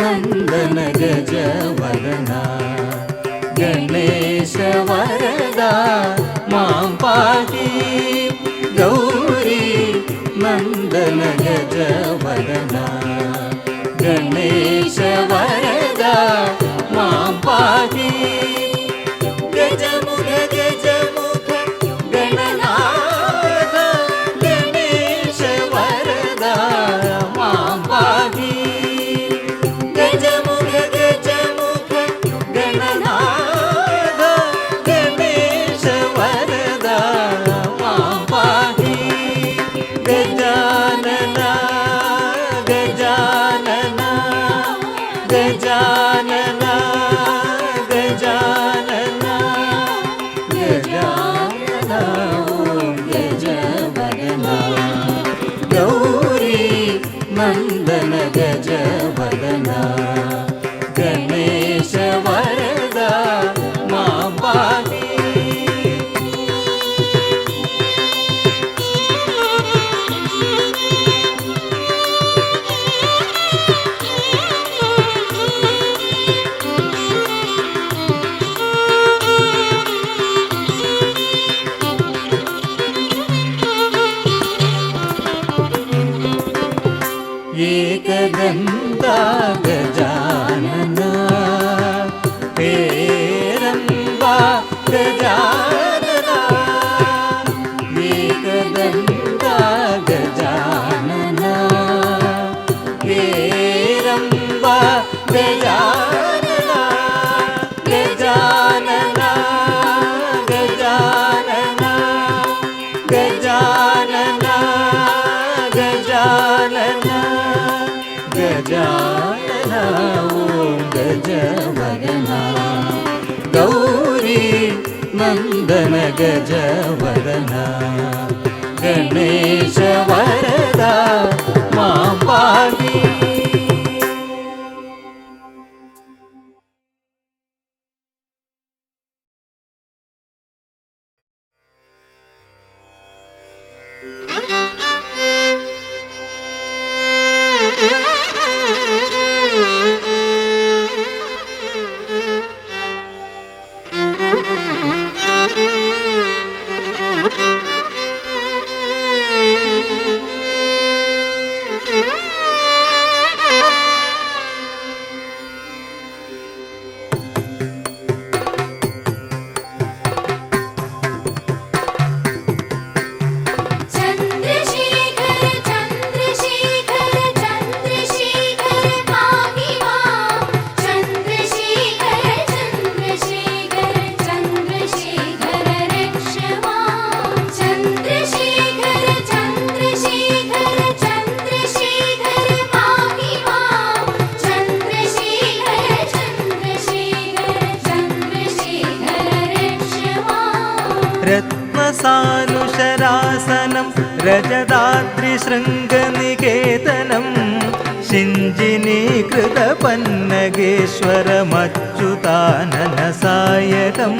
नंदन गज वदना गणेश वरदा मां पाहि गौरी नंदन गज वदना गणेश वरदा मां पाहि गजमुख गजमुख गणनाथ गणेश वरदा मां पाहि गजमुख गजमुख गणनाथ गणेश वरदा मां पाहि गजानना गजानना गजानना गजानना गजानना ओम गजवदना गौरी नंदन गजवदना गणेश वरदा मां पाहि एकदन्ता गजानना पेरम्बा गजानना एकदन्ता गजानना पेरम्बा गजानना गजानना गजानना गजानना गजानना गजानना ओम गजवदना गौरी नंदन गजवदना गणेश वरदा मां पाहि रत्नसानुशरासनं रजदाद्रिशृङ्गनिकेतनं शिञ्जिनीकृतपन्नगेश्वरमच्युताननसायकं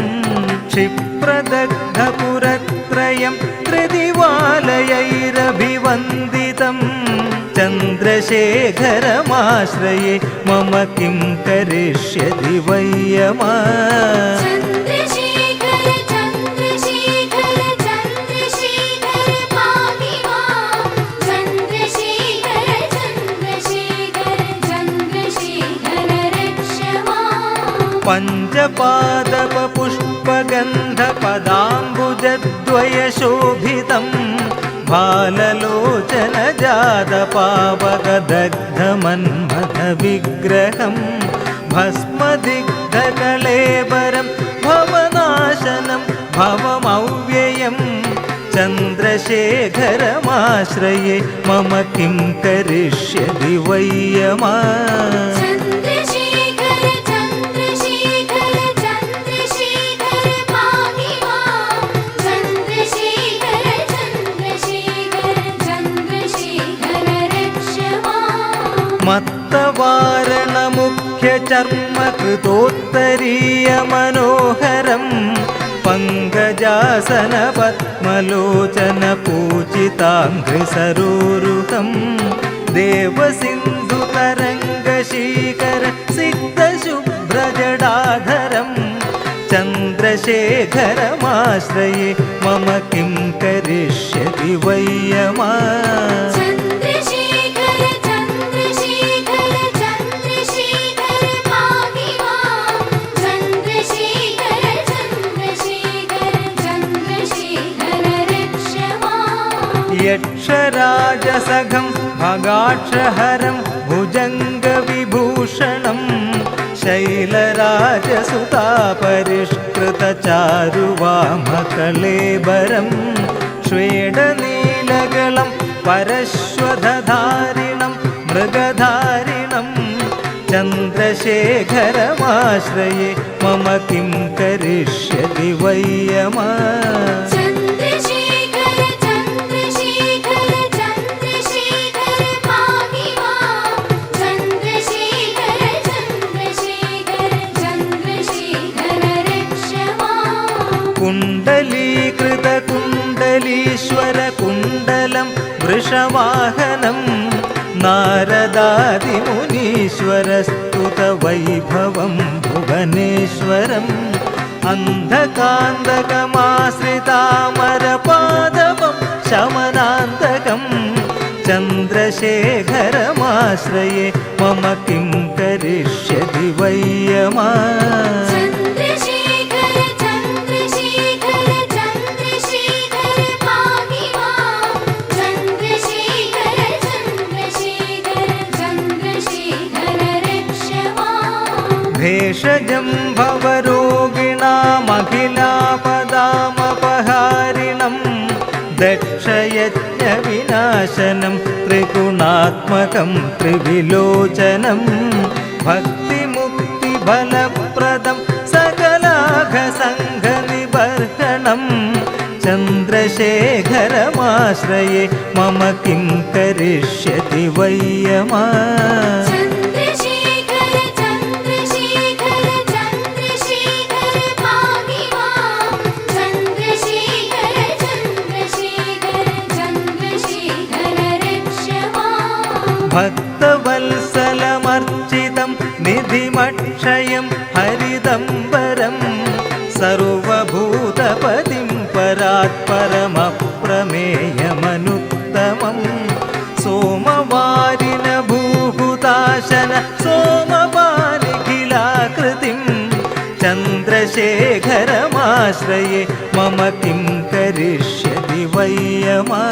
क्षिप्रदग्धपुरत्रयं त्रिदिवालयैरभिवन्दितं चन्द्रशेखरमाश्रये मम किं करिष्यति वयमा पञ्चपादपपुष्पगन्धपदाम्बुजद्वयशोभितं भाललोचनजातपावकदग्धमन्मथविग्रहं भस्मदिग्धकलेबरं भवनाशनं भवमव्ययं चन्द्रशेखरमाश्रये मम किं करिष्यति वै यमा चन्द्रशेखर चन्द्रशेखर चन्द्रशेखर पाहि मां चन्द्रशेखर चन्द्रशेखर चन्द्रशेखर रक्ष मां मत्तवारणमुख्यचर्मकृतोत्तरीयमनोहरम् पङ्कजासनपद्मलोचनपूजिताङ्घ्रिसरोरुहं देवसिन्धुतरङ्गशीकर सिक्तशुभ्रजडाधरं चन्द्रशेखरमाश्रये मम किं करिष्यति वै यमा चन्द्रशेखर चन्द्रशेखर चन्द्रशेखर पाहि मां चन्द्रशेखर चन्द्रशेखर चन्द्रशेखर रक्ष मां यक्षराजसघं भगाक्षहरं भुजङ्गविभूषणं शैलराजसुतापरिष्कृतचारुवामकलेबरं श्वेडनीलगलं परश्वधारिणं मृगधारिणं चन्द्रशेखरमाश्रये मम किं करिष्यति वै यमा चन्द्रशेखर चन्द्रशेखर चन्द्रशेखर पाहि मां चन्द्रशेखर चन्द्रशेखर चन्द्रशेखर रक्ष मां कुण्डलीकृतकुण्डलीश्वरकुण्डलं वृषवाहनं नारदादिमुनीश्वरस्तुतवैभवं भुवनेश्वरम् अन्धकान्तकमाश्रितामरपादवं शमनान्तकं चन्द्रशेखरमाश्रये मम किं करिष्यति वै यमा चन्द्रशेखर चन्द्रशेखर चन्द्रशेखर पाहि मां चन्द्रशेखर चन्द्रशेखर चन्द्रशेखर रक्ष मां भेषजं भवरोगिणामखिलापदामपहारिणं दक्षयज्ञविनाशनं त्रिगुणात्मकं त्रिविलोचनं भक्तिमुक्तिफलप्रदं सकलाघसङ्घनिबर्हणं चन्द्रशेखरमाश्रये मम किं करिष्यति वै यमा चन्द्रशेखर चन्द्रशेखर चन्द्रशेखर पाहि मां चन्द्रशेखर चन्द्रशेखर चन्द्रशेखर रक्ष मां भक्तवत्सलमर्चितं निधिमक्षयं हरिदम्बरं सर्वभूतपतिं परात्परमप्रमेयमनुत्तमं सोमवारिणभूहुताशन सोमपानिखिलाकृतिं चन्द्रशेखरमाश्रये मम किं करिष्यति वै यमा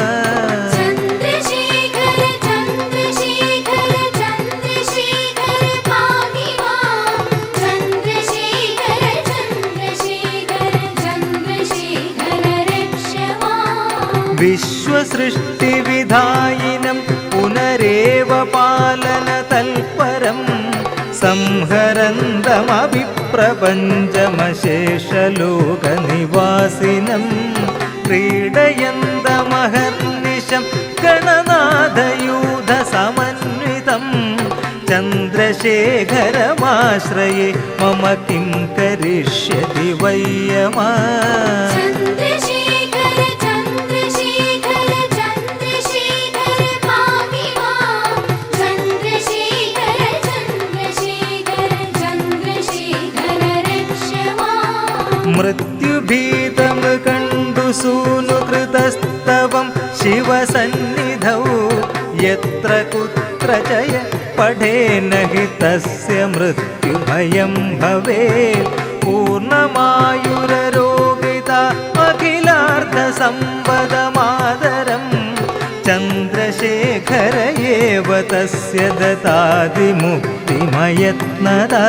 चन्द्रशेखर चन्द्रशेखर चन्द्रशेखर पाहि मां चन्द्रशेखर चन्द्रशेखर चन्द्रशेखर रक्ष मां विश्वसृष्टिविधायिनं पुनरेव पालनतल्परं संहरन्दमभिप्रपञ्चमशेषलोकनिवासिनं क्रीडयन्तमहर्निशं गणनाथयूथसमन्वितं चन्द्रशेखरमाश्रये मम किं करिष्यति वै यमा चन्द्रशेखर चन्द्रशेखर चन्द्रशेखर पाहि मां चन्द्रशेखर चन्द्रशेखर चन्द्रशेखर रक्ष मां मृत्युभीतमृकण्डुसूनुकृतस्तवं शिवसन्निधौ यत्र कुत्र जय पठेन हि तस्य मृत्युभयं भवेत् पूर्णमायुररोगिता अखिलार्थसम्पदमादरं चन्द्रशेखर एव तस्य ददातिमुक्तिमयत्नदा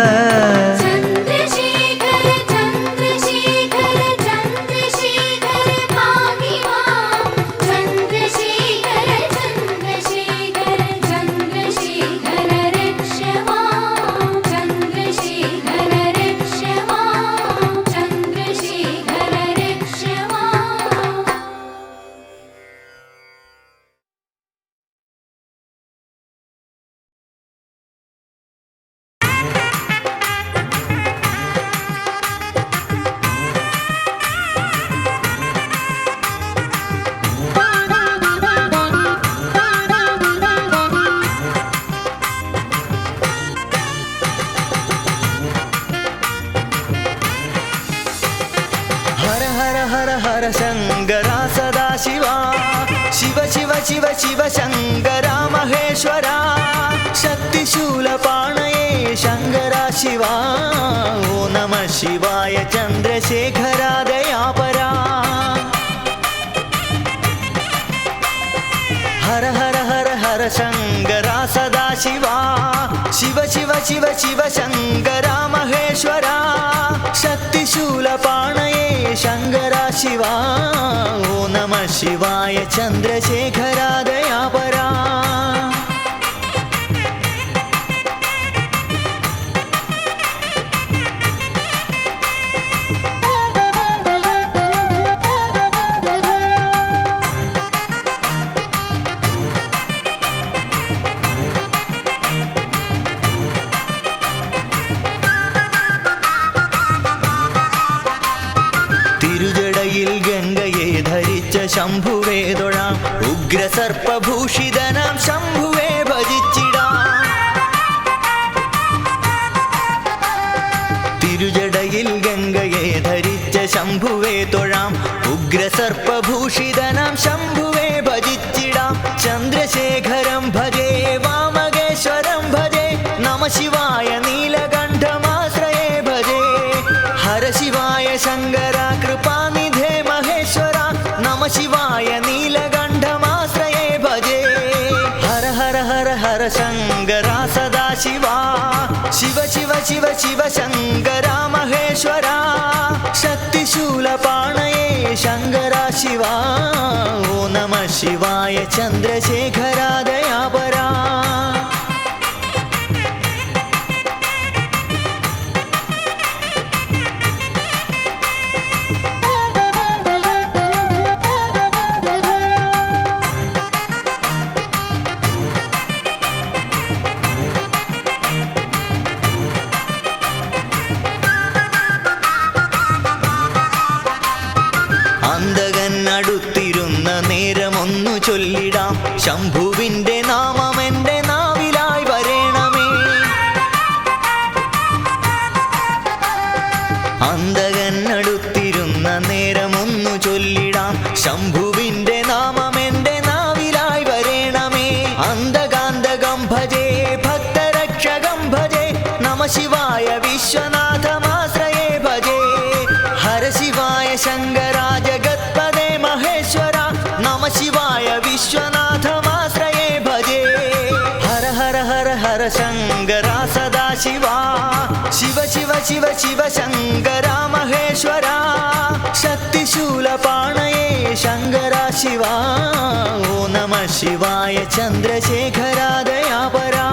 चन्द्रशेखर चन्द्रशेखर चन्द्रशेखर पाहि मां शिव शिव शिव शिव शङ्करा महेश्वरा शक्तिशूलपाणये शङ्करा शिवा ॐ नमः शिवाय चन्द्रशेखरा दयापरा हर हर हर हर शङ्करा सदाशिवा शिव शिव शिव शिव शङ्करा महेश्वरा शक्तिशूलपाणये शङ्करा शिवा ॐ नमः शिवाय चन्द्रशेखरा दयापरा गंगये धरिच शंभुवे തൊഴാം ഉഗ്രസർപ്പഭൂഷിതനാം ശംഭുവേ ഭജിച്ചിടാം തിരുജടയിൽ ഗംഗയെ ധരിച്ച ശംഭുവേ തൊഴാം ഉഗ്രസർപ്പഭൂഷിതനാം ശംഭുവേ ഭജിച്ചിടാം ചന്ദ്രശേഖരം ഭജേ വാമകേശ്വരം ഭജേ നമ ശിവായ നീലകണ്ഠമാശ്രയേ ഭജേ ഹര ശിവായ ശങ്കര കൃപാനിധേ महेश्वरा नम शिवाय नीलकण्ठमाश्रये भजे हर हर हर हर शङ्करा सदाशिवा शिव शिव शिव शिव शङ्करा महेश्वरा शक्तिशूलपाणये शङ्करा शिवा ॐ नमः शिवाय चन्द्रशेखरा दयापरा അടുത്തിരുന്ന നേരമൊന്നു ചൊല്ലിടാം ശംഭുവിന്റെ നാമം എൻ്റെ നാവിലായി വരേണമേ അന്തകൻ അടുത്തിരുന്ന നേരമൊന്നു ചൊല്ലിടാം ശംഭുവിന്റെ നാമം എൻ്റെ നാവിലായി വരേണമേ അന്തകാന്തകം ഭജേ ഭക്തരക്ഷകം ഭജേ നമ ശിവായ വിശ്വനാഥമാശ്രയേ ഭജേ ഹര ശിവായ ശങ്കരാ ജഗത്പദേ महेश्वरा नम शिवाय विश्वनाथमाश्रये भजे हर हर हर हर शङ्करा सदाशिवा शिव शिव शिव शिव शङ्करा महेश्वरा शक्तिशूलपाणये शङ्करा शिवा ॐ नमः शिवाय चन्द्रशेखरा दयापरा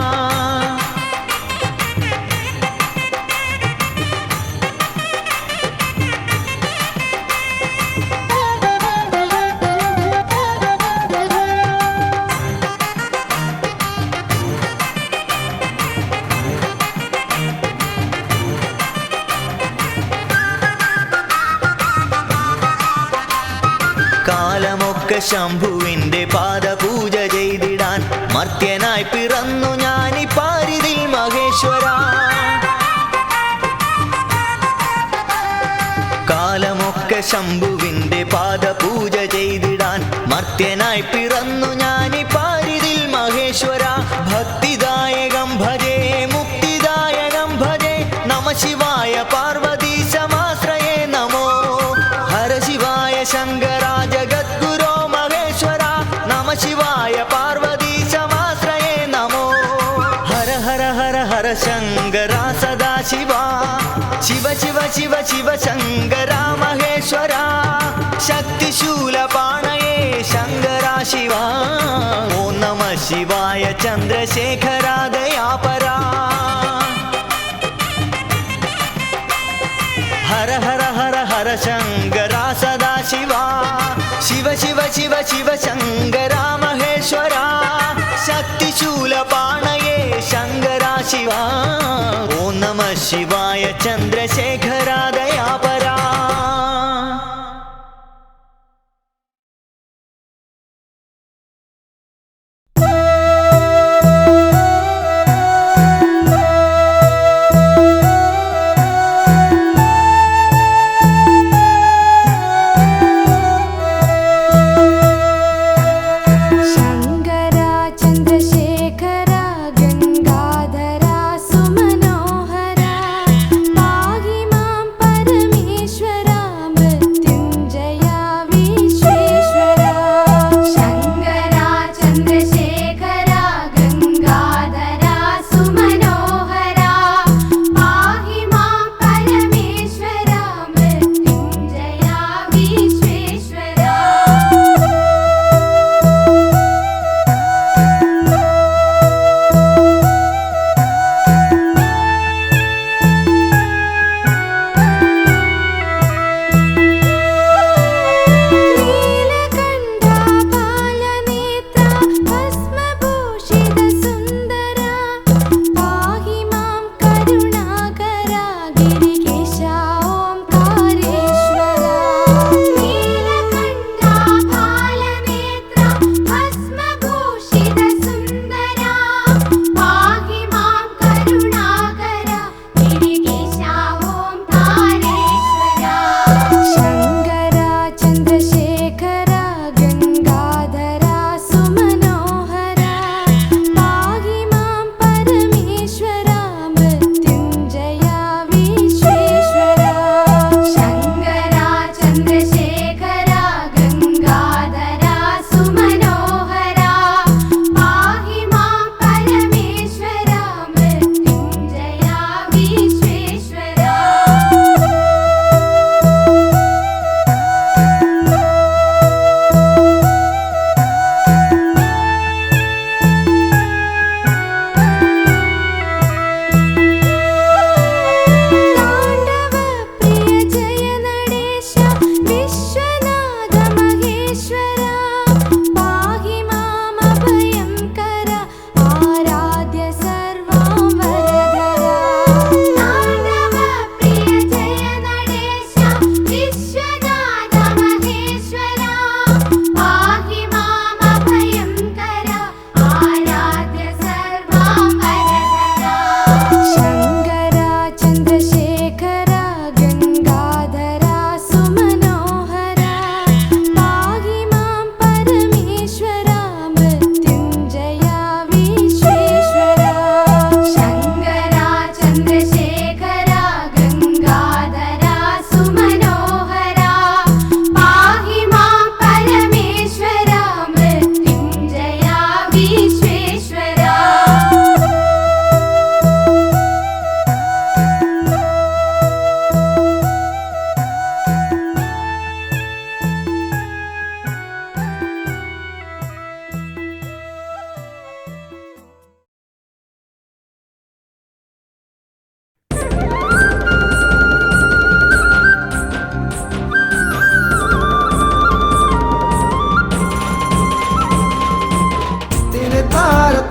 കാലമൊക്കെ ശംഭുവിന്റെ പാദപൂജ ചെയ്തിടാൻ മർത്യനായി പിറന്നു ഞാനി പാരിതിൽ മഹേശ്വരാ കാലമൊക്കെ ശംഭുവിന്റെ പാദപൂജ ചെയ്തിടാൻ മർത്യനായി പിറന്നു ഞാനി പാരിതിൽ മഹേശ്വരാ ഭക്തിദായകം ഭജേ മുക്തിദായകം ഭജേ നമ ശിവായ പാർവതീശമാശ്രയേ നമോ ഹര ശിവായ ശങ്കരാ ജഗദ്ഗുരോ മഹേശ്വരാ നമ ശിവായ പാർവതീശമാശ്രയേ നമോ ഹര ഹര ഹര ഹര ശങ്കരാ സദാശിവാ शिव शिव शिव शिव शङ्करा महेश्वरा शक्तिशूलपाणये शङ्करा शिवा ॐ नमः शिवाय चन्द्रशेखरा दयापरा हर हर हर हर शङ्करा सदाशिवा शिव शिव शिव शिव शङ्करा महेश्वरा शक्तिशूलपाणये शङ्करा शिवा ॐ नमः शिवाय चन्द्रशेखरा दयापरा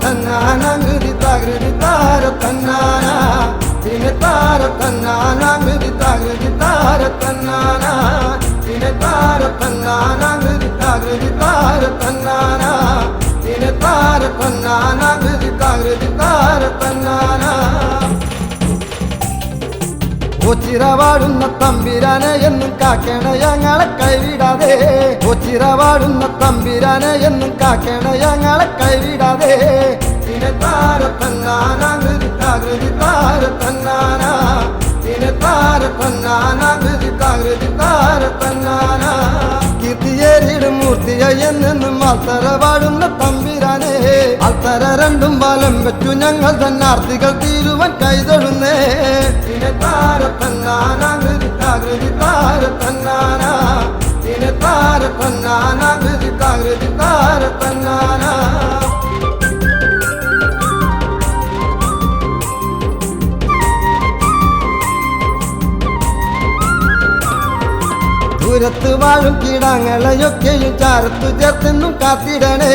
തന്നാനങ്ങുതി തകൃതി താര തന്നാന തിനെ താര തന്നാനങ്ങുതി തകൃതി താര തന്നാന തിനെ താര തന്നാനങ്ങുതി തകൃതി താര തന്നാന തിനെ താര തന്നാനങ്ങുതി തകൃതി താര തന്നാന ഒച്ചിറവാടുന്ന തമ്പിരാനെ എന്നും കാക്കേണ ഞങ്ങളെ കൈവിടാതെ ഒച്ചിറവാടുന്ന തമ്പിരാനെ എന്നും കാക്കേണ ഞങ്ങളെ കൈവിടാതെ തിനെ താര തന്നാനങ്ങുതി തകൃതി താര തന്നാന തിനെ താര തന്നാനങ്ങുതി തകൃതി താര തന്നാന കീർത്തിയേറിയിടും മൂർത്തിയ എന്നെന്നും അൽത്തറ പാടുന്ന തമ്പിരാനെ അൽത്തറ രണ്ടും പാലം വെച്ചു ഞങ്ങൾ തന്നാർത്തികൾ തീരുവൻ കൈതൊഴുന്നേ തിനെ താര തന്നാനങ്ങുതി തകൃതി താര തന്നാന തിനെ താര തന്നാനങ്ങുതി തകൃതി താര തന്നാന ദൂരത്ത് വാഴും കീടാങ്ങളെയൊക്കെയും ചാരത്തു ചേർത്തെന്നും കാത്തിടണേ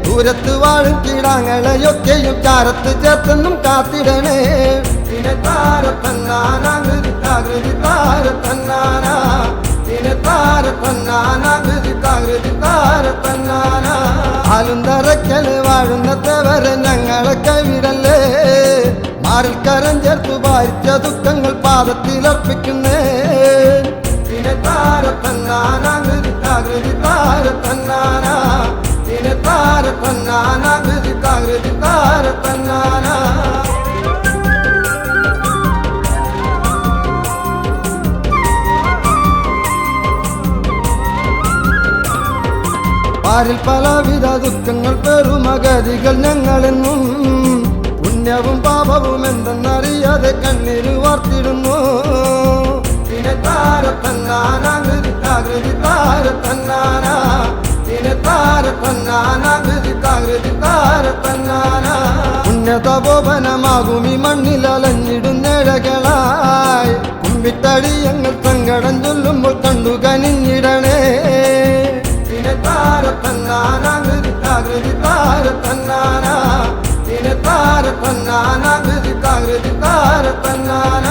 ദൂരത്ത് വാഴും കീടാങ്ങളെയൊക്കെയും ചാരത്ത് ചേർത്തെന്നും കാത്തിടണേ തിനെ താര തന്നാനങ്ങുതി തകൃതി താര തന്നാന തിനെ താര തന്നാനങ്ങുതി തകൃതി താര തന്നാന ആലുന്തറയ്ക്കല് വാഴുന്നത്തവരെ ഞങ്ങളെ കൈവിടല്ലേ മാറിൽ കരം ചേർത്തു വായിച്ച ദുഃഖങ്ങൾ പാദത്തിലർപ്പിക്കുന്നേ തിനെ താര തന്നാനങ്ങുതി തകൃതി താര തന്നാന തിനെ താര തന്നാനങ്ങുതി തകൃതി താര തന്നാന പാരിൽ പലവിധ ദുഃഖങ്ങൾ പെരുമഗതികൾ ഞങ്ങളെന്നും പുണ്യവും പാപവും എന്തെന്നറിയാതെ കണ്ണീര് വാർത്തിടുന്നു തിനെ താര തന്നാനങ്ങുതി തകൃതി താര തന്നാന തിനെ താര തന്നാനങ്ങുതി തകൃതി താര തന്നാന പുണ്യതപോപനമാകും ഈ മണ്ണിൽ അലഞ്ഞിടുന്നേഴകളായി കുമ്പിട്ടടിയങ്ങൾ സങ്കടം ചൊല്ലുമ്പോൾ കണ്ടു കനിഞ്ഞിടണേ തിനെ താര തന്നാനങ്ങുതി തകൃതി താര തന്നാന തിനെ താര തന്നാനങ്ങുതി തകൃതി താര തന്നാന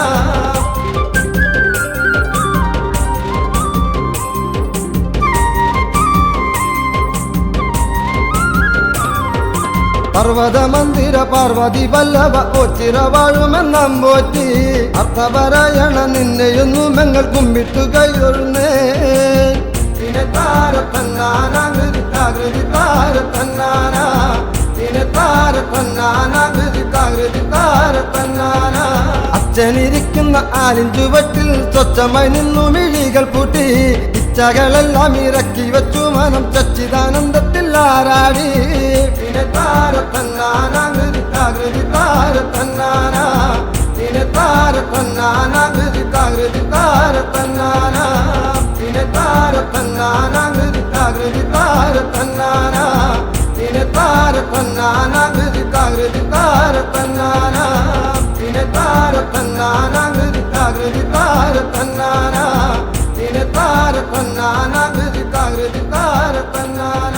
പർവ്വത മന്ദിര പാർവതി വല്ലഭ ഒച്ചിറ വാഴുമെന്നമ്പോറ്റി അർത്ഥപരായണ നിന്നെയൊന്നു ഞങ്ങൾ കുമ്പിട്ടു കൈയൊഴുന്നേ തിനെ താര തന്നാനങ്ങുതി തകൃതി താര തന്നാന തിനെ താര തന്നാനങ്ങുതി തകൃതി താര തന്നാന അച്ഛനിരിക്കുന്ന ആലിൻ ചുവട്ടിൽ സ്വച്ഛമായി നിന്നു മിഴികൾ പൂട്ടി ഇച്ഛകളെല്ലാം ഇറക്കി വെച്ചു മനം സച്ചിദാനന്ദത്തിൽ ആരാടി തിനെ താര തന്നാനങ്ങുതി തകൃതി താര തന്നാന തിനെ താര തന്നാനങ്ങുതി തകൃതി താര തന്നാന തിനെ താര തന്നാനങ്ങുതി തകൃതി താര തന്നാന തിനെ താര തന്നാനങ്ങുതി തകൃതി താര തന്നാന തിനെ താര തന്നാനങ്ങുതി തകൃതി താര തന്നാന തിനെ താര തന്നാനങ്ങുതി തകൃതി താര തന്നാന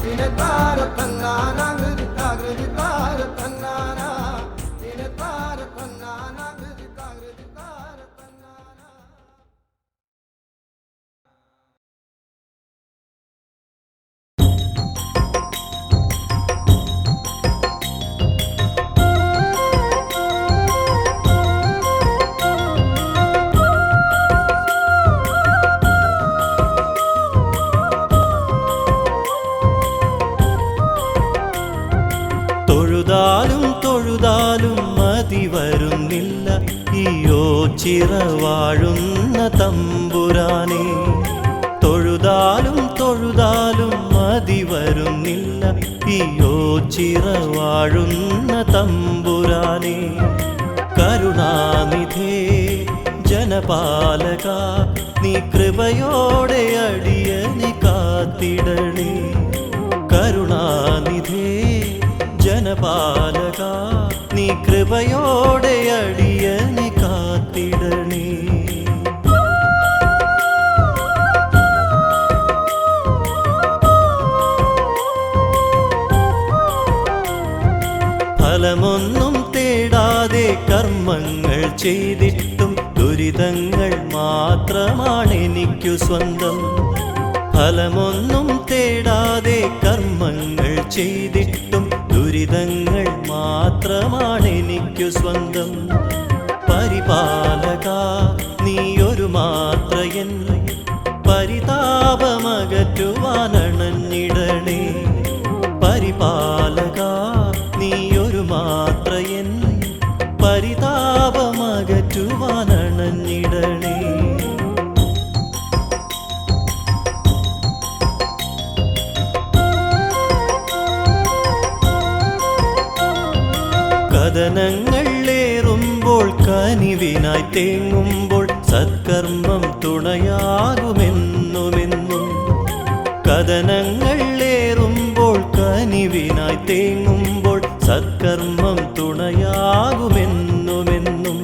തിനെ താര തന്നാനങ്ങുതി തകൃതി താര തന്നാന തിനെ താര തന്നാനങ്ങുതി തകൃതി താര തന്നാന തൊഴുതാലും മതി വരുന്നില്ല ഈയോ ചിറവാഴുന്ന തമ്പുരാനെ തൊഴുതാലും മതി വരുന്നില്ല ഈയോ ചിറവാഴുന്ന തമ്പുരാനെ കരുണാനിധേ ജനപാലക നീ കൃപയോടെ അടിയനെ കാത്തിടണേ കരുണാനിധേ ജനപാലക നീ കൃപയോടെ അടിയനെ കാത്തിടണേ ഫലമൊന്നും തേടാതെ കർമ്മങ്ങൾ ചെയ്തിട്ടും ദുരിതങ്ങൾ മാത്രമാണ് എനിക്കു സ്വന്തം. ഫലമൊന്നും തേടാതെ കർമ്മങ്ങൾ ചെയ്തിട്ടും ദുരിതങ്ങൾ മാത്രമാണ് എനിക്കു സ്വന്തം. പരിപാലക നീയൊരു മാത്രയൻ പരിതാപമകറ്റുവാനണഞ്ഞിടണേ. പരിപാലക നീയൊരു മാത്രയൻ പരിതാപമകറ്റുവാനണഞ്ഞിടണേ. കഥനങ്ങൾ ഏറുമ്പോൾ കനിവിനായി തേങ്ങുമ്പോൾ സത്കർമ്മം തുണയാകുമെന്നുമെന്നും. കഥനങ്ങൾ ഏറുമ്പോൾ കനിവിനായി തേങ്ങുമ്പോൾ സത്കർമ്മം തുണയാകുമെന്നുമെന്നും.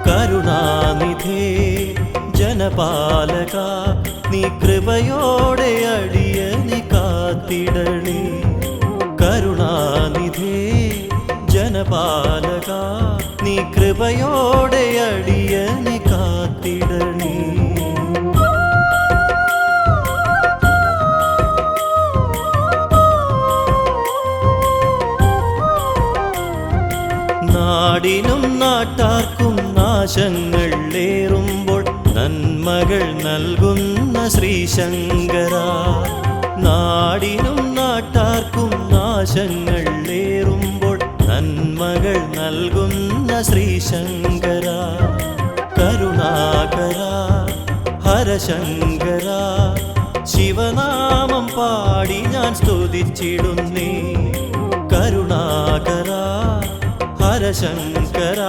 കരുണാനിധേ ജനപാലക നീ കൃപയോടെ അടിയനെ കാത്തിടണേ. കരുണാനിധേ ജനപാലക നീ കൃപയോടെ അടിയനെ കാത്തിടണേ. നാടിനും നാട്ടാർക്കും നാശങ്ങൾ ഏറുമ്പോൾ നന്മകൾ നൽകുന്ന ശ്രീശങ്കര. നാടിനും നാട്ടാർക്കും നാശങ്ങൾ ഏറുമ്പോൾ നന്മകൾ നൽകുന്ന ശ്രീശങ്കര. കരുണാകര ഹരശങ്കര ശിവനാമം പാടി ഞാൻ സ്തുതിച്ചിടുന്നേ. കരുണാകര ഹരശങ്കര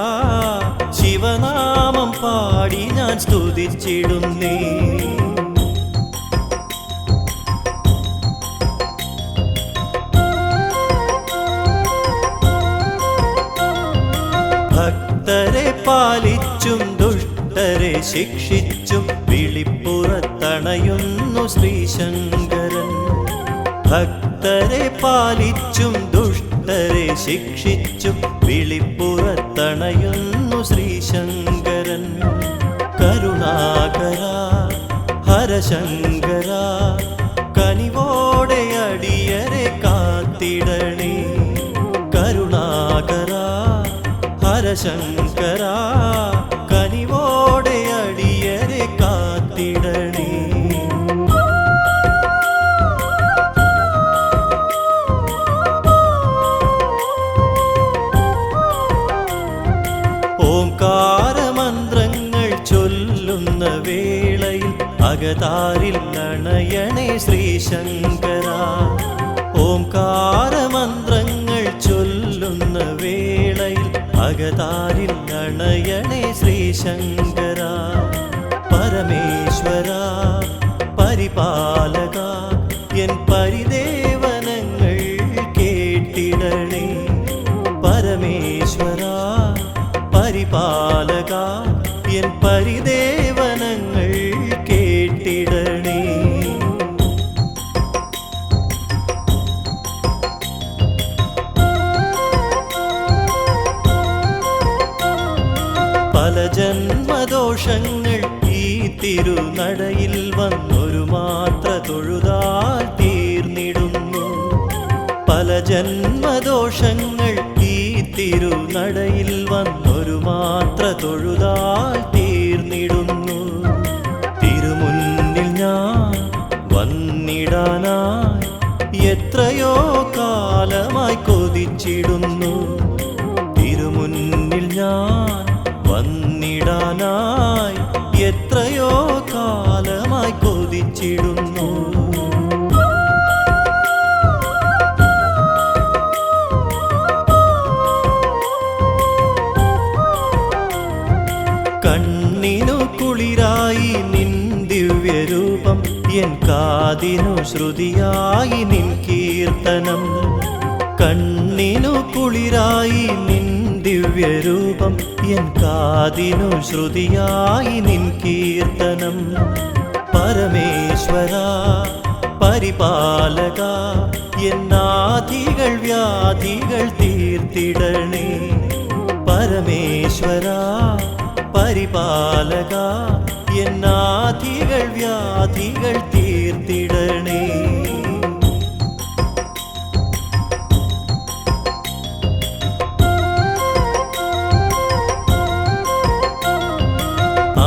ശിവനാമം പാടി ഞാൻ സ്തുതിച്ചിടുന്നേ. ഭക്തരെ പാലിച്ചും ദുഷ്ടരെ ശിക്ഷിച്ചും വിളിപ്പുറത്തണയുന്നു ശ്രീശങ്കരൻ. ഭക്തരെ പാലിച്ചും ദുഷ്ടരെ ശിക്ഷിച്ചും വിളിപ്പുറത്തണയുന്നു ശ്രീശങ്കരൻ. കരുണാകര ഹരശങ്കര കനിവോടെ അടിയരെ കാത്തിടണേ. കരുണാകര ഹരശങ്കര കനിവോടെ അടിയരെ കാത്തിടണേ. ഓംകാരമന്ത്രങ്ങൾ ചൊല്ലുന്ന വേളയിൽ അകതാരിൽ അണയണേ ശ്രീശങ്കര. ഓംകാരമന്ത്രങ്ങൾ ചൊല്ലുന്ന വേളയിൽ അകതാരിൽ അണയണേ ശ്രീശങ്കര. പരമേശ്വര പരിപാലക എൻ പരിദേവനങ്ങൾ കേട്ടിടണേ. പരമേശ്വര പരിപാലക എൻ പരിദേവനങ്ങൾ കേട്ടിടണേ. പല ജന്മദോഷങ്ങൾ ഈ തിരുനടയിൽ വന്നൊരു മാത്ര തൊഴുതാൽ തീർന്നിടുന്നു. പല ജന്മദോഷങ്ങൾ ഈ തിരുനടയിൽ വന്നൊരു മാത്ര തൊഴുതാൽ തീർന്നിടുന്നു. തിരുമുന്നിൽ ഞാൻ വന്നിടാനായി എത്രയോ കാലമായി കൊതിച്ചിടുന്നു. തിരുമുന്നിൽ ഞാൻ വന്നിടാനായി എത്രയോ കാലമായി കൊതിച്ചിടുന്നു. കണ്ണിനു കുളിരായി നിൻ ദിവ്യരൂപം എൻ കാതിനു ശ്രുതിയായി നിൻ കീർത്തനം. കണ്ണിനു കുളിരായി നിൻ ദിവ്യരൂപം എൻ കാതിനു ശ്രുതിയായി നിൻ കീർത്തനം. പരമേശ്വര പരിപാലക എന്നാധികൾ വ്യാധികൾ തീർത്തിടണേ. പരമേശ്വര പരിപാലക എന്നാധികൾ വ്യാധികൾ തീർത്തിടണേ.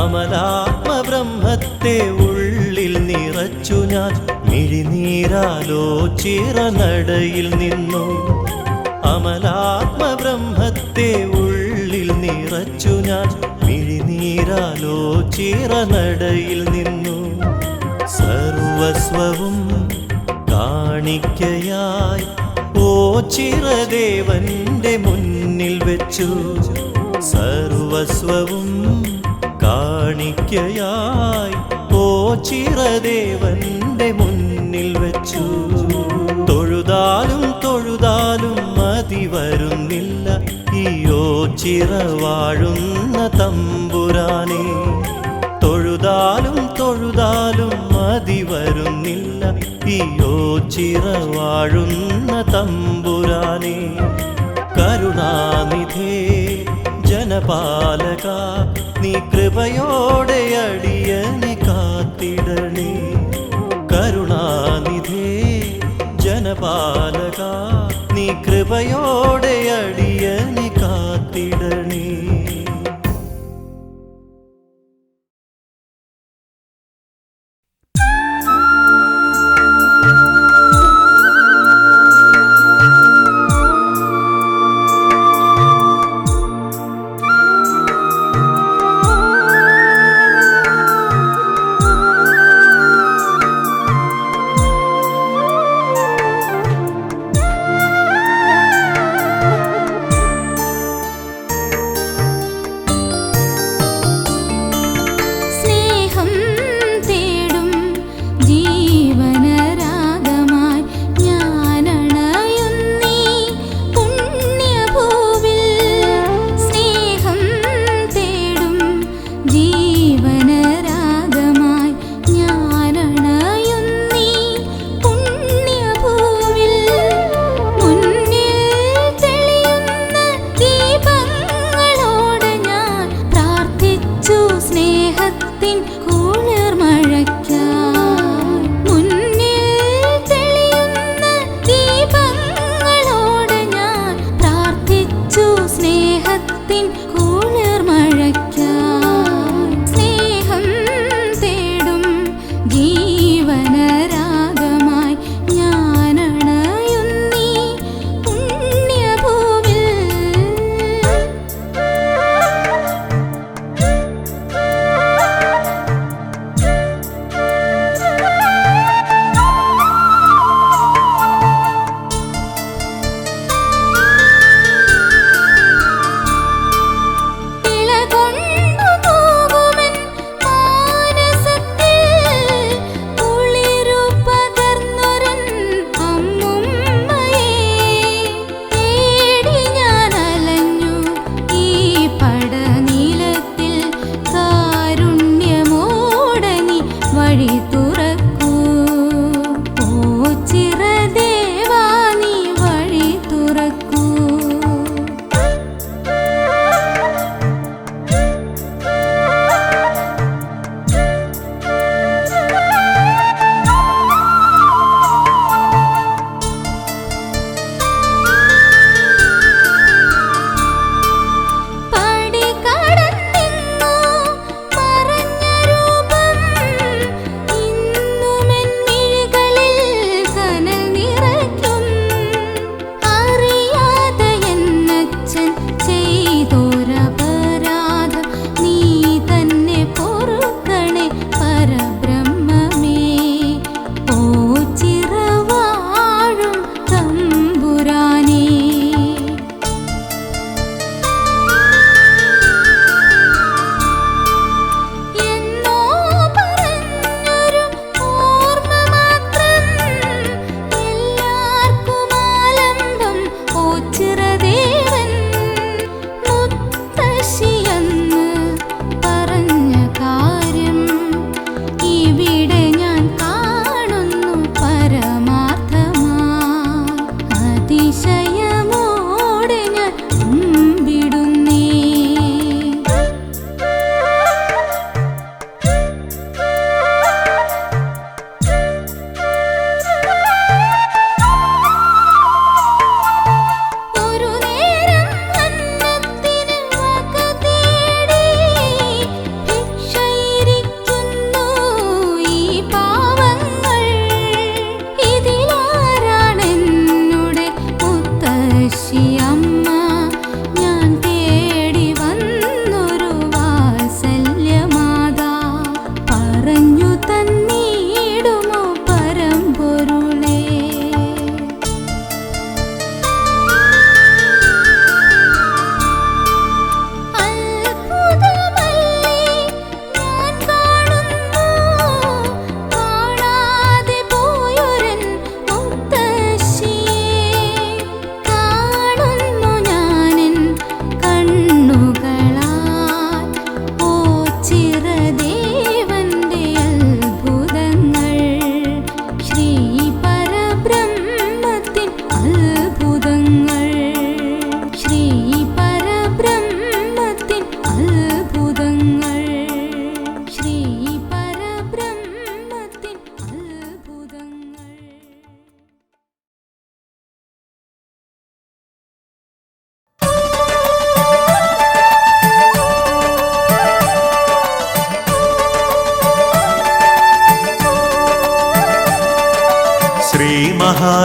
അമലാത്മബ്രഹ്മത്തെ ഉള്ളിൽ നിറച്ചു ഞാൻ മിഴിനീരാലോ ചിറനടയിൽ നിന്നു. അമലാത്മബ്രഹ്മത്തെ ഉള്ളിൽ നിറച്ചു ഞാൻ മിഴിനീരാലോ ചിറനടയിൽ നിന്നു. സർവസ്വവും കാണിക്കയായി ഓ ചിറദേവന്റെ മുന്നിൽ വെച്ചു. സർവസ്വവും കാണിക്കയായി ഓ ചിറദേവന്റെ മുന്നിൽ വെച്ചു. തൊഴുതാലും തൊഴുതാലും മതി വരുന്നില്ല ഈയോ ചിറവാഴുന്ന തമ്പുരാനെ. തൊഴുതാലും തൊഴുതാലും മതി വരുന്നില്ല ഈയോ ചിറവാഴുന്ന തമ്പുരാനെ. കരുണാനിധേ ജനപാലക നീ കൃപയോടെ അടിയനെ കാത്തിടണേ. കരുണാനിധേ ജനപാലക നീ കൃപയോടെ അടിയനെ കാത്തിടണേ.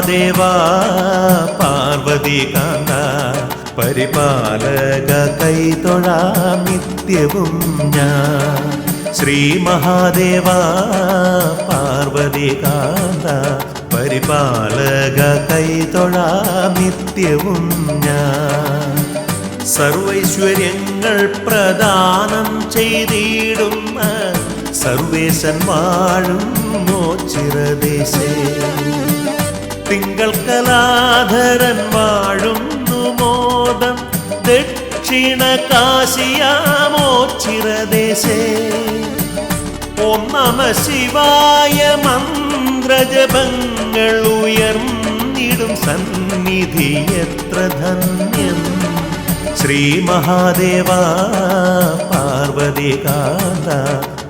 മഹാദേവ പാർവതികാന്ത പരിപാലക കൈതൊഴാം നിത്യവും ഞാൻ. ശ്രീ മഹാദേവ പാർവതികാന്ത പരിപാലക കൈതൊഴാം നിത്യവും ഞാൻ. സർവൈശ്വര്യങ്ങൾ പ്രദാനം ചെയ്തിടുന്ന സർവേശൻ വാഴും മോച്ചിറദേശേ. തിങ്കൾ കലാധരൻ വാഴുന്നു മോദം ദക്ഷിണ കാശിയാമോച്ചിറദേശേ. ഓം നമ ശിവായ മന്ത്രജപങ്ങൾ ഉയർന്നിടും സന്നിധി എത്ര ധന്യം. ശ്രീ മഹാദേവ പാർവതികാന്ത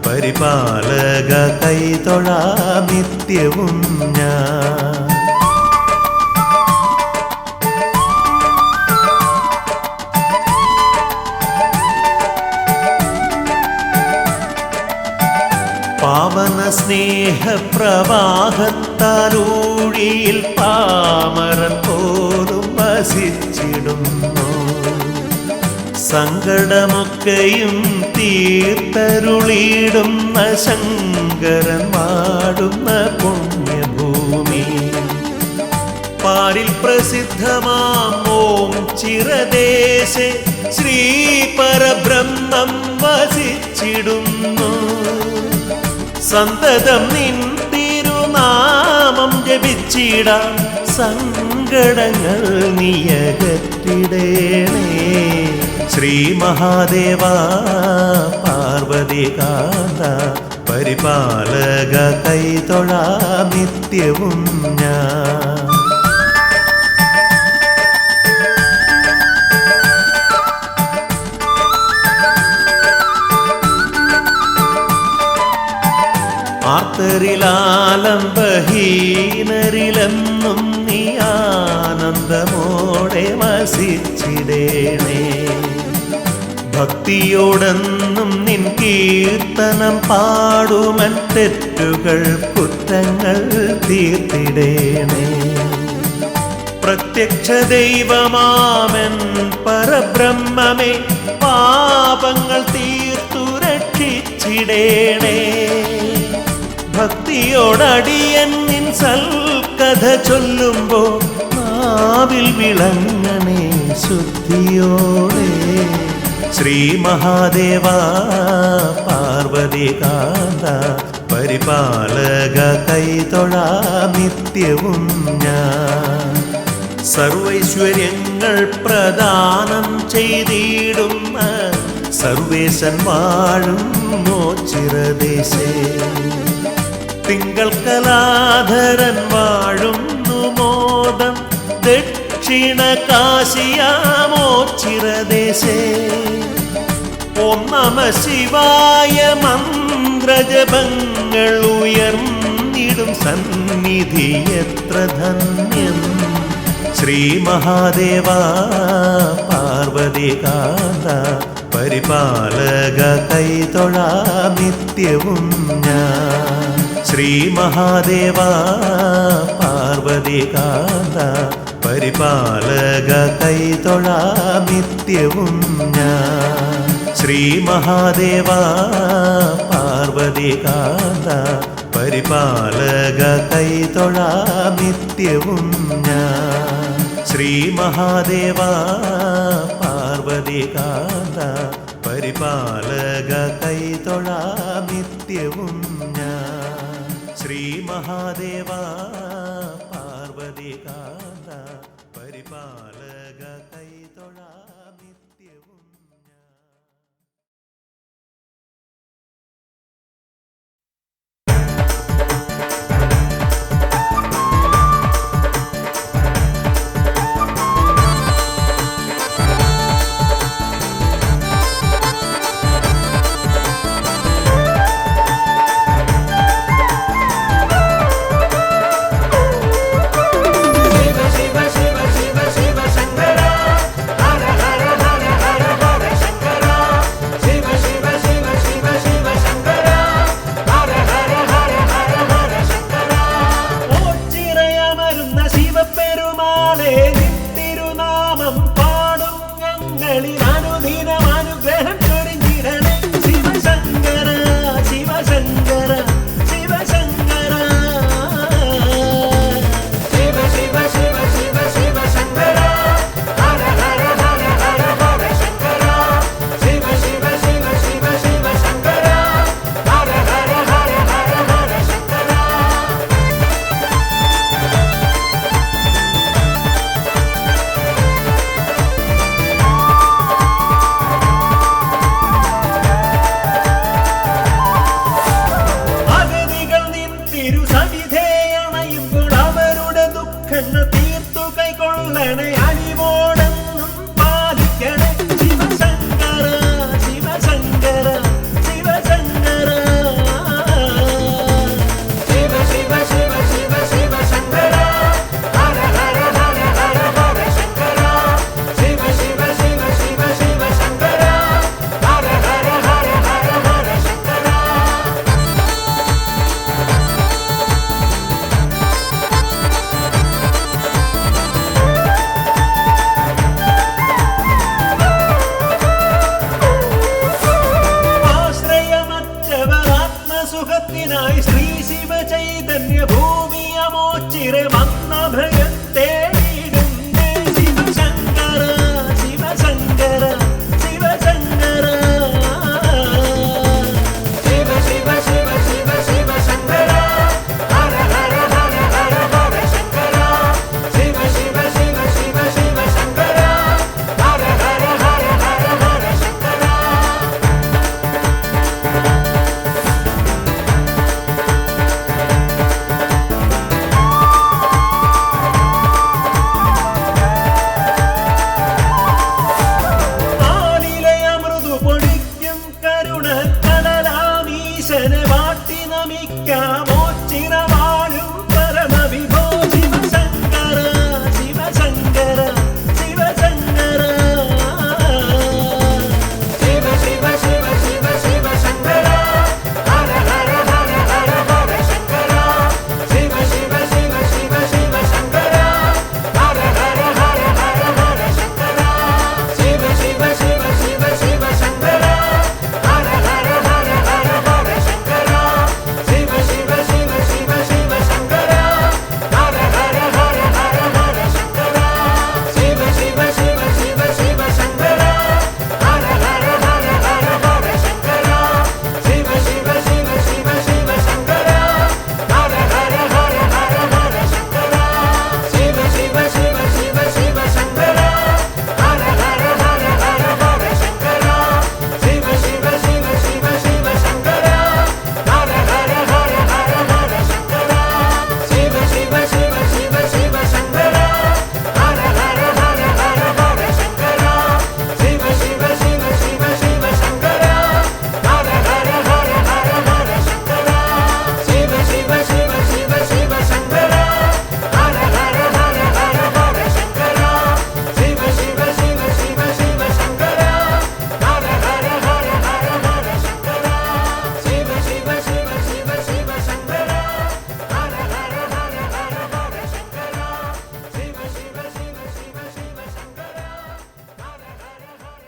പരിപാലക കൈതൊഴാം നിത്യവും ഞാൻ. പാവന സ്നേഹപ്രവാഹത്താലൂഴിയിൽ പാമരൻ പോലും വസിച്ചിടുന്നു. സങ്കടമൊക്കെയും തീർത്തരുളിടുന്ന ശങ്കരൻ വാടുന്ന പുണ്യഭൂമി. പാരിൽ പ്രസിദ്ധമാം ഓം ചിറദേശേ ശ്രീ പരബ്രഹ്മം വസിച്ചിടുന്നു. സന്തതം നിൻ തിരുനാമം ജപിച്ചിടാം സങ്കടങ്ങൾ നീയകറ്റിടേണേ. ശ്രീ മഹാദേവ പാർവതികാന്ത പരിപാലക കൈതൊഴാം നിത്യവും ഞാൻ. ആർത്തരിലാലംബഹീനരിലെന്നും നീ ആനന്ദമോടെ വസിച്ചിടേണേ. ഭക്തിയോടെന്നും നിൻ കീർത്തനം പാടുമൻ തെറ്റുകൾ കുറ്റങ്ങൾ തീർത്തിടേണേ. പ്രത്യക്ഷ ദൈവമാമൻ പരബ്രഹ്മമേ പാപങ്ങൾ തീർത്തു രക്ഷിച്ചിടേണേ. ഭക്തിയോടടിയൻ നിൻ സൽക്കഥ ചൊല്ലുമ്പോ നാവിൽ വിളങ്ങണേ ശുദ്ധിയോടെ. ശ്രീ മഹാദേവ പാർവതികാന്ത പരിപാലക കൈതൊഴാം നിത്യവും ഞാൻ. സർവൈശ്വര്യങ്ങൾ പ്രദാനം ചെയ്തിടുന്ന സർവേശൻ വാഴും മോച്ചിറദേശേ. തിങ്കൾ കലാധരൻ വാഴുന്നു മോദം ദക്ഷിണ കാശിയാമോച്ചിറദേശേ. ഓം നമ ശിവായ മന്ത്രജപങ്ങൾ ഉയർന്നിടും സന്നിധി എത്ര ധന്യം. ശ്രീ മഹാദേവ പാർവതികാന്ത പരിപാലക കൈതൊഴാം നിത്യവും ഞാൻ. ശ്രീ മഹാദേവ പാർവതികാന്ത പരിപാലക കൈതൊഴാം നിത്യവും ഞാൻ. ശ്രീ മഹാദേവ പാർവതികാന്ത പരിപാലക കൈതൊഴാം നിത്യവും ഞാൻ. ശ്രീ മഹാദേവ പാർവതികാന്ത പരിപാലക കൈതൊഴാം നിത്യവും ഞാൻ. ശ്രീ മഹാദേവ പാർവതികാന്ത പരിപാലക കൈതൊഴാം നിത്യവും ഞാൻ. Shiva Shiva Shiva Shiva Shiva കൈക്കൊള്ളണേ അലിവോടെന്നും പാലിക്കണേ Sivasankara Sivasankara Sivasankara Shiva Shiva Shiva Shiva Sivasankara Hara Hara Hara Hara Hara Shankara Shiva Shiva Shiva Shiva Sivasankara Hara Hara Hara Hara Hara Shankara സുഖത്തിനായി Shri Shiva Chaitanya ഭൂമിയമോച്ചിരെ വന്ന ഭയത്തെ ശിവശങ്കര ശിവശങ്കര ശിവശങ്കര ശിവ ശിവ ശിവ ശിവ ശിവശങ്കര ഹര ഹര ഹര ഹര ഹര ശങ്കര ശിവ ശിവ ശിവ ശിവ ശിവശങ്കര ഹര ഹര ഹര ഹര ഹര ശങ്കര കടലാമീശനെ വാട്ടി നമിക്കാമോ ചിരവാഴും പരമവിഭോ ശിവശങ്കര ശിവശങ്കര ശിവശങ്കര ശിവ ശിവ ശിവ ശിവ ശിവശങ്കര ഹര ഹര ഹര ഹര ഹര ശങ്കര ശിവ ശിവ ശിവ ശിവ ശിവശങ്കര ഹര ഹര ഹര ഹര ഹര ശങ്കര ശിവ ശിവ ശിവ ശിവ ശിവശങ്കര ഹര ഹര ഹര ഹര ഹര ശങ്കര ശിവ ശിവ ശിവ ശിവ ശിവശങ്കര ഹര ഹര ഹര ഹര ഹര ശങ്കര ശിവ ശിവ ശിവ ശിവ ശിവശങ്കര ഹര ഹര ഹര ഹര ഹര ശങ്കര ശിവ ശിവ ശിവ ശിവ ശിവശങ്കര ഹര ഹര ഹര ഹര ഹര ശങ്കര ശിവ ശിവ ശിവ ശിവ ശിവശങ്കര ഹര ഹര ഹര ഹര ഹര ശങ്കര ശിവ ശിവ ശിവ ശിവ ശിവശങ്കര ഹര ഹര ഹര ഹര ഹര ശങ്കര ശിവ ശിവ ശിവ ശിവ ശിവശങ്കര ഹര ഹര ഹര ഹര ഹര ശങ്കര ശിവ ശിവ ശിവ ശിവ ശിവശങ്കര ഹര ഹര ഹര ഹര ഹര ശങ്കര ശിവ ശിവ ശിവ ശിവ ശിവശങ്കര ഹര ഹര ഹര ഹര ഹര ശങ്കര ശിവ ശിവ ശിവ ശിവ ശിവശങ്കര ഹര ഹര ഹര ഹര ഹര ശങ്കര ശിവ ശിവ ശിവ ശിവ ശിവശങ്കര ഹര ഹര ഹര ഹര ഹര ശങ്കര ശിവ ശിവ ശിവ ശിവ ശിവശങ്കര ഹര ഹര ഹര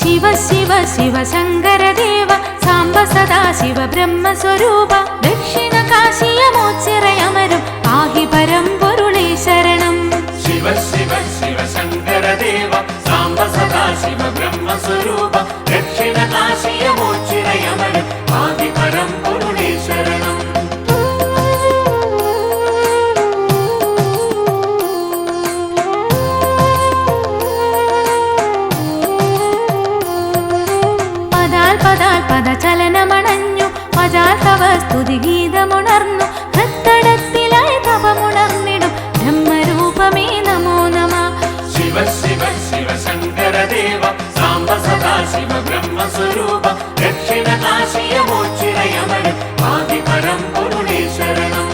ಶಿವ ಶಿವ ಶಿವ ಶಂಕರ ದೇವ ಸಾಂಬ ಸದಾ ಶಿವ ಬ್ರಹ್ಮ ಸ್ವರೂಪ ದಕ್ಷಿಣ ಕಾಶಿಯ ಮೋಚಿರയമരും പാഹി പരമ്പൊരുളേ ശരണം ശിവ ശിവ ശിവ ശങ്കര ദേവ സാംബ സദാ ശിവ ബ്രഹ്മ സ്വരൂപ ദക്ഷിണ കാശിയ മോച്ചിരയമരും പാഹി പരമ്പൊരുളേ ശരണം പദാൽ പദാൽ പദചലനമണഞ്ഞു പദാൽ തവ സ്തുതി ഗീതമുണർന്നു ഹൃത്തടത്തിലായി തപമുണർന്നിടും ബ്രഹ്മരൂപമേ നമോ നമ ശിവ ശിവ ശിവ ശങ്കര ദേവ സാംബ സദാ ശിവ ബ്രഹ്മ സ്വരൂപ ദക്ഷിണ കാശിയ മോച്ചിരയമരും പാഹി പരമ്പൊരുളേ ശരണം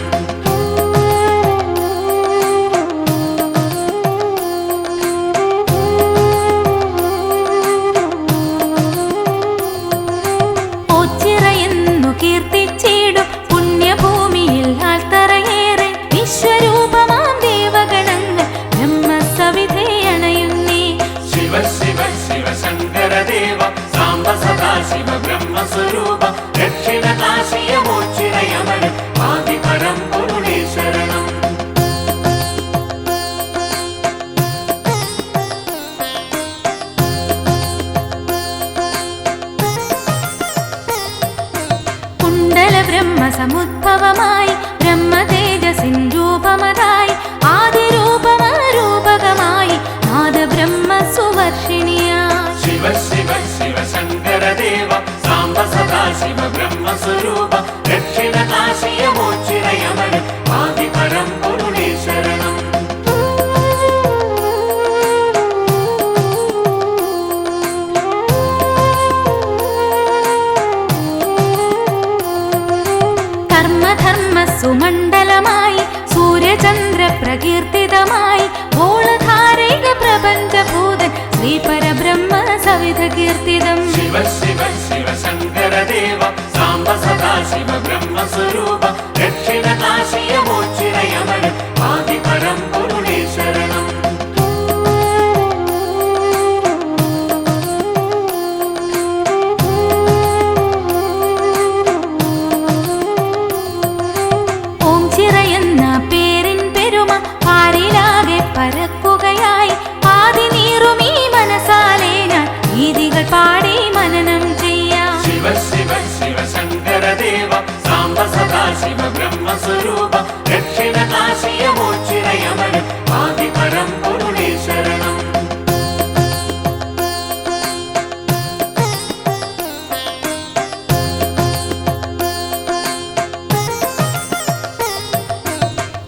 ഓച്ചിറയെന്നു കീർത്തിച്ചിടും പുണ്യഭൂമിയിൽ ആൽത്തറയേറെ വിശ്വരൂപമാം ദേവഗണങ്ങൾ ബ്രഹ്മസവിധേ അണയുന്നേ ശിവ ശിവ ശിവ ശങ്കര ദേവ സാംബ സദാ ശിവ ബ്രഹ്മ സ്വരൂപ ദക്ഷിണ കാശിയ മോച്ചിരയമരും പാഹി പരമ്പൊരുളേ ശരണം സമുദ്ഭവമായി ബ്രഹ്മതേജസിൻ രൂപമതായി ആദിരൂപമരൂപകമായി നാദബ്രഹ്മ സുവർഷിണിയായി ശിവ ശിവ ശിവ ശങ്കരദേവ സാംബ സദാശിവ ബ്രഹ്മസ്വരൂപ ദക്ഷിണകാശിയമോച്ചിരയമന ആദിപരം പൊരുളേ ശരണം. കർമ്മധർമ്മ സുമണ്ഡലമായി സൂര്യചന്ദ്ര പ്രകീർത്തിതമായി ഗോളധാരൈക പ്രപഞ്ചഭൂതൻ ശ്രീപരബ്രഹ്മ സവിധ കീർത്തിതം. ശിവ ശിവ ശിവ ശങ്കരദേവ സാംബ സദാശിവ ബ്രഹ്മസ്വരൂപ ദക്ഷിണകാശിയമോച്ചിരയമന ആദിപരം പൊരുളേ ശരണം. ഓം ചിറയെന്ന പേരിൻ പെരുമ പാരിലാകെ പരക്കുകയായി ആദിനീറുമീ മനസാലെ ഞാൻ ഗീതികൾ പാടി മനനം ചെയ്യാം. ശിവ ശിവ ശിവ ശങ്കരദേവ സാംബ സദാശിവ ബ്രഹ്മസ്വരൂപ ദക്ഷിണകാശിയമോച്ചിരയമന ആദിപരം പൊരുളേ ശരണം.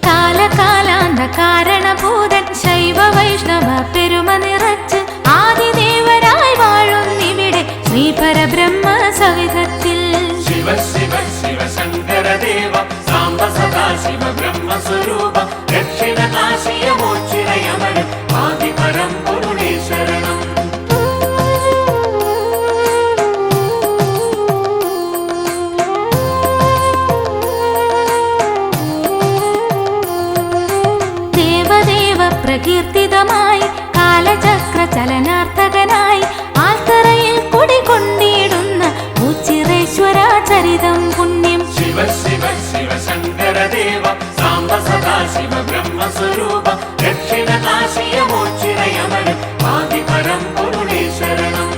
കാലകാലാന്ത കാരണഭൂതൻ ശൈവ വൈഷ്ണവ പെരുമ നിറച്ച് ആദിദേവരായി വാഴുന്നിവിടെ ശ്രീപരബ്രഹ്മ സവിധത്തിൽ. ശിവ ശിവ ശിവ ശങ്കരദേവ സാംബ സദാശിവ ബ്രഹ്മസ്വരൂപ ദക്ഷിണകാശിയമോച്ചിരയമന ആദിപരം പൊരുളേ ശരണം. ദേവദേവ പ്രകീർത്തിതമായി കാലചക്ര ചലനാർത്ഥകനായി ആൽത്തറയിൽ കുടികൊണ്ടിടുന്ന ഉച്ചിറേശ്വര ചരിതം പുണ്യം. ശിവ ശിവ ശിവ ശങ്കരദേവ സാംബ സദാശിവ ബ്രഹ്മസ്വരൂപ ദക്ഷിണകാശിയമോച്ചിരയമന ആദിപരം പൊരുളേ ശരണം.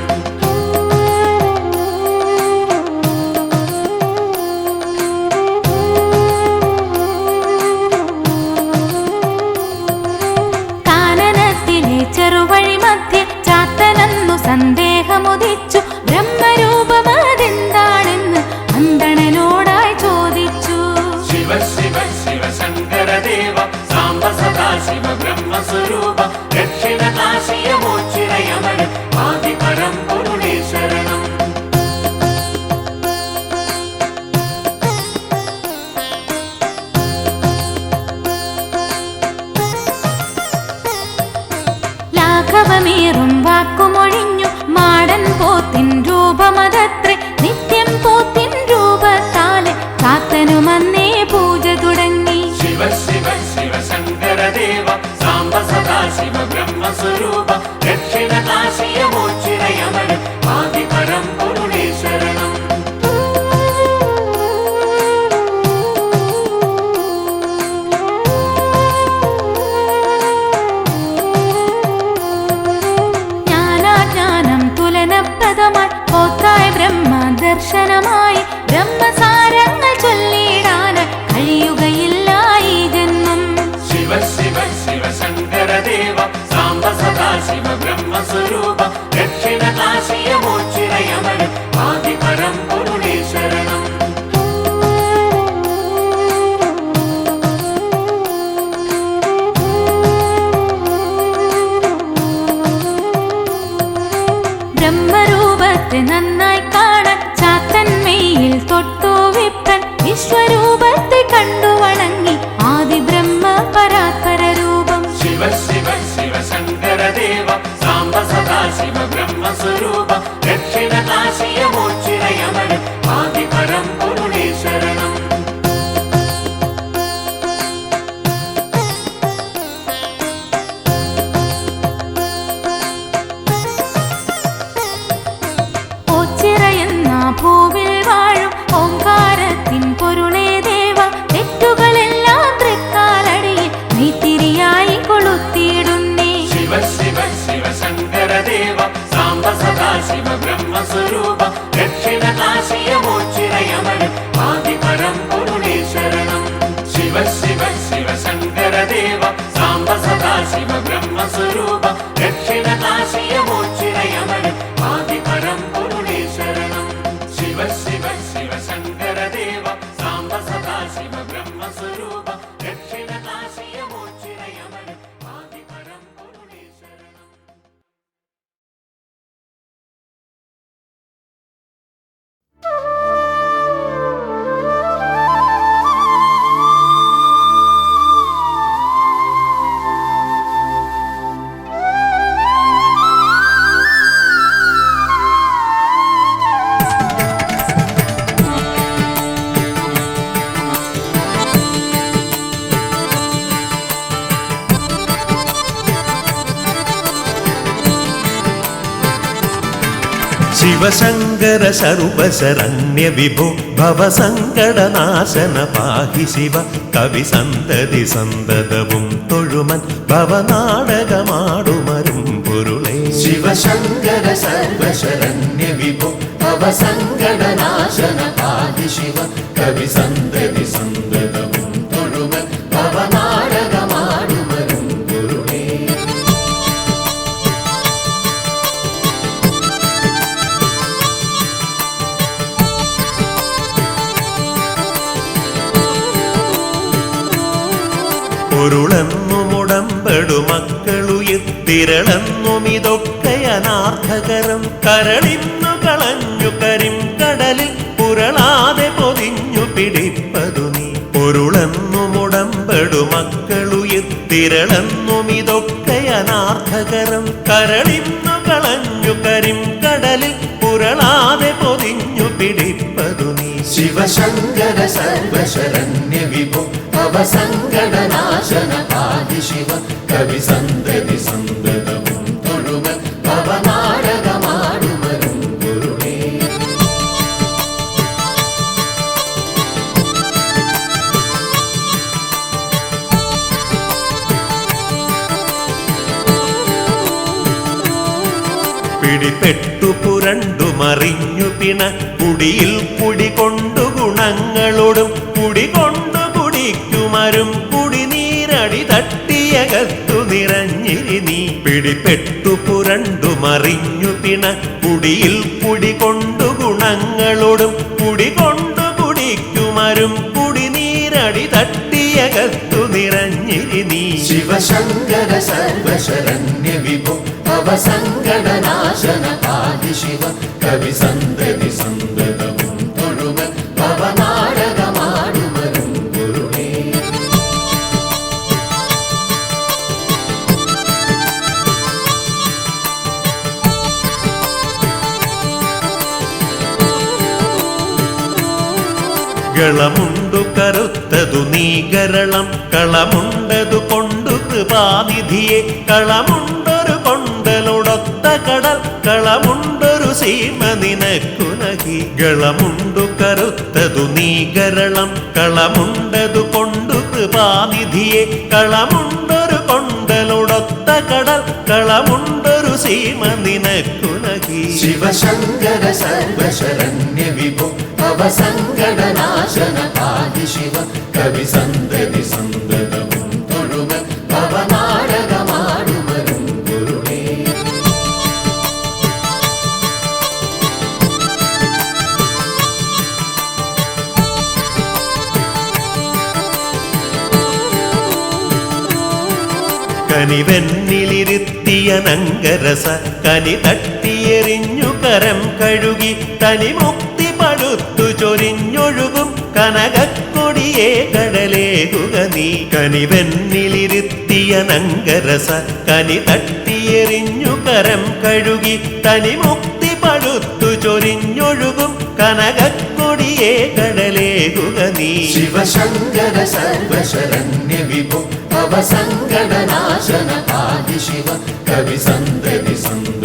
കാനനത്തിലെ ചെറുവഴി മധ്യേ ചാത്തനെന്നു സന്ദേഹമുദിച്ചു ബ്രഹ്മരൂപമതെന്താണെന്ന് അന്തണനോടായി ചോദിച്ചു. ശിവ ശിവ ശിവ ശങ്കരദേവ സാംബ സദാശിവ ബ്രഹ്മസ്വരൂപ ദക്ഷിണകാശിയമോച്ചിരയമന ആദിപരം പൊരുളേ ശരണം. ലാഘവമേറും വാക്കുമൊഴിഞ്ഞു മാടൻ പോത്തിൻ രൂപമതത്രേ നിത്യം പോത്തിൻ രൂപത്താലെ ചാത്തനുമന്നേ പൂജ തുടങ്ങി. ശിവ ശിവ ശിവ ശങ്കരദേവ സാംബ സദാശിവ ബ്രഹ്മസ്വരൂപ ദക്ഷിണകാശിയമോച്ചിരയമന ആദിപരം പൊരുളേ ശരണം. ജ്ഞാനാജ്ഞാനം തുലനപ്രദമായി പോത്തായ ബ്രഹ്മ ദർശനമായി ബ്രഹ്മസാരങ്ങൾ ചൊല്ലിടാന് കഴിയുകയില്ല ഈ ജന്മം. ശിവ ശിവ ശിവ ശങ്കരദേവ സാംബ സദാശിവ ബ്രഹ്മസ്വരൂപ ദക്ഷിണകാശിയമോച്ചിരയമന ആദിപരം പൊരുളേ ശരണം. ബ്രഹ്മരൂപത്തെ നന്നായി കാണാൻ ചാത്തന്മയിൽ തൊട്ടു വിപ്രൻ വിശ്വരൂപത്തെ കണ്ടു വണങ്ങി ആദിബ്രഹ്മ പരാത്പര രൂപം. ശിവ ശിവ ശിവ ശങ്കരദേവ സാംബ സദാശിവ ബ്രഹ്മസ്വരൂപ ദക്ഷിണകാശിയമോച്ചിരയമന ആദിപരം പൊരുളേ ശരണം. ഓച്ചിറയെന്ന ഭൂവിൽ വാഴും ഓംകാരത്തിൻ പൊരുളേ ദേവ തെറ്റുകളെല്ലാം തൃക്കാലടിയിൽ നെയ്ത്തിരിയായി കൊളുത്തിയിടുന്നേ. ശിവ ശിവ ശിവ ശങ്കരദേവ സാംബ സദാശിവ സദാശിവ ബ്രഹ്മസ്വരൂപ ദക്ഷിണ കാശിയമോച്ചിരയമണ ആദിപരം പൊരുളേ ശരണം ശിവ ശിവ ശിവ ശങ്കരദേവ സാംബ സദാശിവ ബ്രഹ്മസ്വരൂപ ദക്ഷിണ കാശിയമോച്ചിരയമണ ആദിപരം പൊരുളേ ശരണം ശിവ ശിവ ശിവ ശങ്കരദേവ സാംബ സദാശിവ ബ്രഹ്മസ്വരൂപ ദക്ഷിണ കാശിയമോച്ചിരയമണ ആദിപരം പൊരുളേ ശരണം. ശിവശങ്കര ശർവശരണ്യ വിഭോ ഭവസങ്കടനാശന പാഹി ശിവ കവി സന്തതി സന്തതവും തൊഴുമൻ ഭവനാടകമാടുമരും പൊരുളേ ശിവശങ്കര സർവശരണ്യ വിഭോ ഭവസങ്കടനാശന പാഹി ശിവ കവി സന്തതി സന്തതവും തൊഴുമൻ ഭവനാടകമാടുമരും പൊരുളേ. പൊരുളെന്നുമുടമ്പെടു മക്കളുയിർത്തിരളെന്നും ഇതൊക്കെ അനാർത്ഥകരം കരളിന്നു കളഞ്ഞു കരിം കടലിൽ പുരളാതെ പൊതിഞ്ഞു പിടിപ്പതു നീ പൊരുളെന്നുമുടമ്പെടു മക്കളുയിർത്തിരളെന്നും ഇതൊക്കെ അനാർത്ഥകരം കരളിന്നു കളഞ്ഞു കരിം കടലിൽ പുരളാതെ പൊതിഞ്ഞു പിടിപ്പതു നീ ശിവശങ്കര സർവശരണ്യ വിഭോ ഭവസങ്കടനാശന പാഹി ശിവ കവി സന്തതി സന്തതവും തൊഴുമൻ ഭവനാടകമാടുമരും പൊരുളേ. പിടിപ്പെട്ടു പുരണ്ടു മറിഞ്ഞു പിണ കുടിയിൽ കുടികൊണ്ടു ഗുണങ്ങളോടും കുടികൊണ്ടു കുടിക്കുമരും കുടിനീരടി തട്ടിയകത്തു നിറഞ്ഞിരി നീ പിടിപ്പെട്ടു പുരണ്ടു മറിഞ്ഞു പിണ കുടിയിൽ കുടികൊണ്ടു ഗുണങ്ങളോടും കുടികൊണ്ടു കുടിക്കുമരും കുടിനീരടി തട്ടിയകത്തു നിറഞ്ഞിരി നീ ശിവശങ്കര സർവശരണ്യ വിഭോ ഭവസങ്കടനാശന പാഹി ശിവ കവി സന്തതി സന്തതവും തൊഴുമൻ ഭവനാടകമാടുമരും പൊരുളേ. ഗളമുണ്ടു കറുത്തതു നീ ഗരളം കളമുണ്ടതു കൊണ്ടു കൃപാനിധിയെ കളമുണ്ടൊരു കൊണ്ടലൊടൊത്ത കടൽ കളമുണ്ടൊരു സീമ നിനക്കുനകി ഗളമുണ്ടു കറുത്തതു നീ ഗരളം കളമുണ്ടതു കൊണ്ടു കൃപാനിധിയെ കളമുണ്ടൊരു കൊണ്ടലൊടൊത്ത കടൽ കളമുണ്ടൊരു സീമ നിനക്കുനകി ശിവശങ്കര സർവശരണ്യ വിഭോ ഭവസങ്കടനാശന പാഹി ശിവ കവി സന്തതി സന്തതവും തൊഴുമൻ ഭവനാടകമാടുമരും പൊരുളേ. കനിവെന്നിലിരുത്തിയ നങ്കരസ കനി തട്ടിയെറിഞ്ഞു കരം കഴുകി തനിമുക്തി പടുത്തു ചൊരിഞ്ഞൊഴുകും കനകക്കൊടിയെ കടലേകുക നീ കനിവെന്നിലിരുത്തിയ നങ്കരസ കനി തട്ടിയെറിഞ്ഞു കരം കഴുകി തനിമുക്തി പടുത്തു ചൊരിഞ്ഞൊഴുകും കനകക്കൊടിയെ കടലേകുക നീ ശിവശങ്കര സർവശരണ്യ വിഭോ ഭവസങ്കടനാശന പാഹി ശിവ കവി സന്തതി സന്തതവും